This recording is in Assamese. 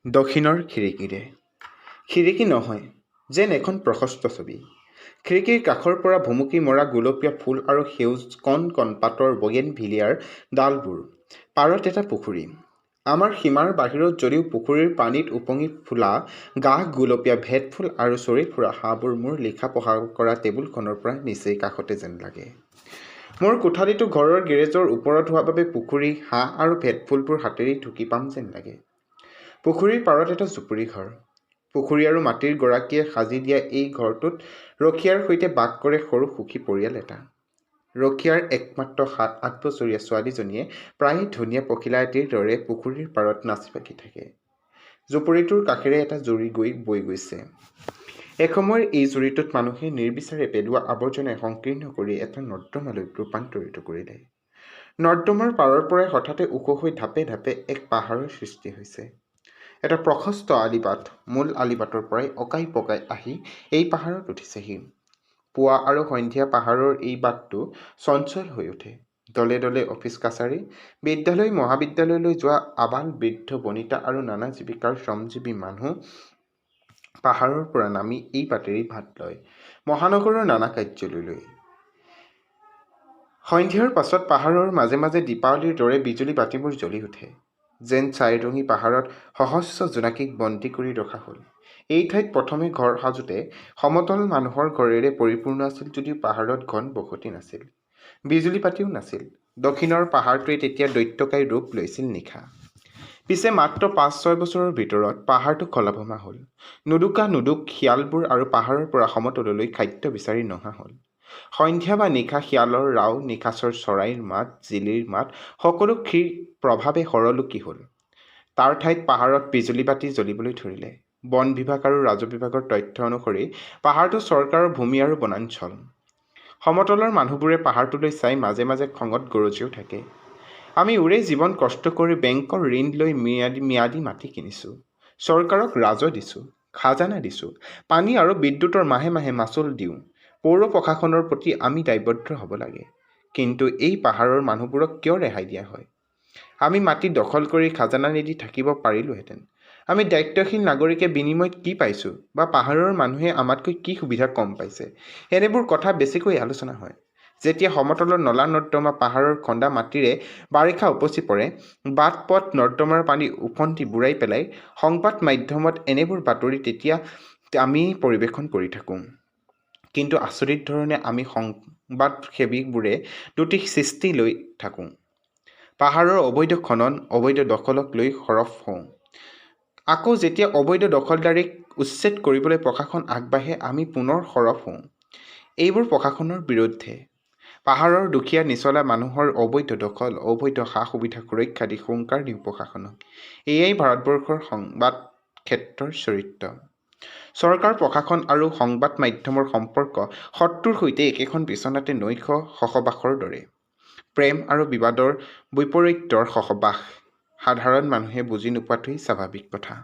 দক্ষিণৰ খিৰিকীৰে। খিৰিকী নহয়, যেন এখন প্ৰশস্ত ছবি। খিৰিকীৰ কাষৰ পৰা ভুমুকি মৰা গোলপীয়া ফুল আৰু সেউজ কণ কণ পাতৰ বগেনভিলিয়াৰ ডালবোৰ। পাৰত এটা পুখুৰী। আমাৰ সীমাৰ বাহিৰত যদিও পুখুৰীৰ পানীত উপঙি ফুলা গাহ গুলপীয়া ভেটফুল আৰু চৰি ফুৰা হাঁহবোৰ মোৰ লিখা পঢ়া কৰা টেবুলখনৰ পৰা নিচেই কাষতে যেন লাগে। মোৰ কোঠালিটো ঘৰৰ গেৰেজৰ ওপৰত হোৱা বাবে পুখুৰী, হাঁহ আৰু ভেটফুলবোৰ হাতেৰে ঢুকি পাম যেন লাগে। পুখুৰীৰ পাৰত এটা জুপুৰি ঘৰ। পুখুৰী আৰু মাটিৰ গৰাকীয়ে সাজি দিয়া এই ঘৰটোত ৰখীয়াৰ সৈতে বাস কৰে সৰু সুখী পৰিয়াল এটা। ৰখীয়াৰ একমাত্ৰ ৭-৮ বছৰীয়া ছোৱালীজনীয়ে প্ৰায় ধুনীয়া পখিলা এটিৰ দৰে পুখুৰীৰ পাৰত নাচি বাগি থাকে। জুপুৰিটোৰ কাষেৰে এটা জুৰি বৈ গৈছে। এসময়ৰ এই জুৰিটোত মানুহে নিৰ্বিচাৰে পেলোৱা আৱৰ্জনাই সংকীৰ্ণ কৰি এটা নৰ্দমালৈ ৰূপান্তৰিত কৰিলে। নৰ্দমাৰ পাৰৰ পৰাই হঠাতে ওখ হৈ ধাপে ধাপে এক পাহাৰৰ সৃষ্টি হৈছে। এটা প্ৰশস্ত আলিবাট মূল আলিবাটৰ পৰাই অকাই পকাই আহি এই পাহাৰত উঠিছেহি। পুৱা আৰু সন্ধিয়া পাহাৰৰ এই বাটটো চঞ্চল হৈ উঠে। দলে দলে অফিচ কাছাৰী, বিদ্যালয় মহাবিদ্যালয়লৈ যোৱা আবাল বৃদ্ধ বনিতা আৰু নানা জীৱিকাৰ শ্ৰমজীৱী মানুহ পাহাৰৰ পৰা নামি এই বাটেৰেই ভাত লয় মহানগৰৰ নানা কাৰ্যালয়লৈ। সন্ধিয়াৰ পাছত পাহাৰৰ মাজে মাজে দীপাৱলীৰ দৰে বিজুলী বাতিবোৰ জ্বলি উঠে। যেন চাইৰঙী পাহাৰত সহস্ৰ জোনাকীক বন্দী কৰি ৰখা হ'ল। এই ঠাইত প্ৰথমে ঘৰ সাজোতে সমতল মানুহৰ ঘৰেৰে পৰিপূৰ্ণ আছিল যদিও পাহাৰত ঘন বসতি নাছিল, বিজুলী বাতিও নাছিল। দক্ষিণৰ পাহাৰটোৱে তেতিয়া দৈত্যকায় ৰূপ লৈছিল নিশা। পিছে মাত্ৰ ৫-৬ বছৰৰ ভিতৰত পাহাৰটো খলাবমা হ'ল। নুদুক শিয়ালবোৰ আৰু পাহাৰৰ পৰা সমতললৈ খাদ্য বিচাৰি নহা হ'ল। সন্ধ্যা বা নিশা শিয়ালৰ ৰাও, নিশাচৰ চৰাইৰ মাত, জিলিৰ মাত সকলো ক্ষীৰ প্ৰভাৱে সৰলুকি হ'ল। তাৰ ঠাইত পাহাৰত বিজুলী বাতি জ্বলিবলৈ ধৰিলে। বন বিভাগ আৰু ৰাজহ বিভাগৰ তথ্য অনুসৰি পাহাৰটো চৰকাৰৰ ভূমি আৰু বনাঞ্চল। সমতলৰ মানুহবোৰে পাহাৰটোলৈ চাই মাজে মাজে খঙত গৰজিও থাকে। আমি ওৰে জীৱন কষ্ট কৰি বেংকৰ ঋণ লৈ ম্যাদী মাটি কিনিছোঁ, চৰকাৰক ৰাজহ দিছোঁ, খাজানা দিছোঁ, পানী আৰু বিদ্যুতৰ মাহে মাহে মাচুল দিওঁ। পৌৰ প্ৰশাসনৰ প্ৰতি আমি দায়বদ্ধ হ'ব লাগে। কিন্তু এই পাহাৰৰ মানুহবোৰক কিয় ৰেহাই দিয়া হয়? আমি মাটি দখল কৰি খাজানা নিদি থাকিব পাৰিলোহেঁতেন। আমি দায়িত্বশীল নাগৰিকে বিনিময়ত কি পাইছোঁ বা পাহাৰৰ মানুহে আমাতকৈ কি সুবিধা কম পাইছে, এনেবোৰ কথা বেছিকৈ আলোচনা হয়। যেতিয়া সমতলৰ নলা নৰ্দমা পাহাৰৰ খন্দা মাটিৰে বাৰিষা উপচি পৰে, বাট পথ নৰ্দমাৰ পানী উফন্দি বুৰাই পেলাই সংবাদ মাধ্যমত এনেবোৰ বাতৰি তেতিয়া আমি পৰিৱেশন কৰি থাকোঁ। কিন্তু আচৰিত ধৰণে আমি সংবাদসেৱীবোৰে দুটি সৃষ্টি লৈ থাকোঁ। পাহাৰৰ অবৈধ খনন, অবৈধ দখলক লৈ সৰব হওঁ। আকৌ যেতিয়া অবৈধ দখলদাৰীক উচ্ছেদ কৰিবলৈ প্ৰশাসন আগবাঢ়ে আমি পুনৰ সৰব হওঁ। এইবোৰ প্ৰশাসনৰ বিৰুদ্ধে। পাহাৰৰ দুখীয়া নিচলা মানুহৰ অবৈধ দখল, অবৈধ সা-সুবিধা সুৰক্ষা দি হুংকাৰ দিওঁ প্ৰশাসনক। এয়াই ভাৰতবৰ্ষৰ সংবাদ ক্ষেত্ৰৰ চৰিত্ৰ। চৰকাৰ, প্ৰশাসন আৰু সংবাদ মাধ্যমৰ সম্পৰ্ক শত্ৰুৰ সৈতে একেখন বিচনাতে নৈশ সহবাসৰ দৰে। প্ৰেম আৰু বিবাদৰ বৈপৰীত্যৰ সহবাস। সাধাৰণ মানুহে বুজি নোপোৱাটোৱেই স্বাভাৱিক কথা।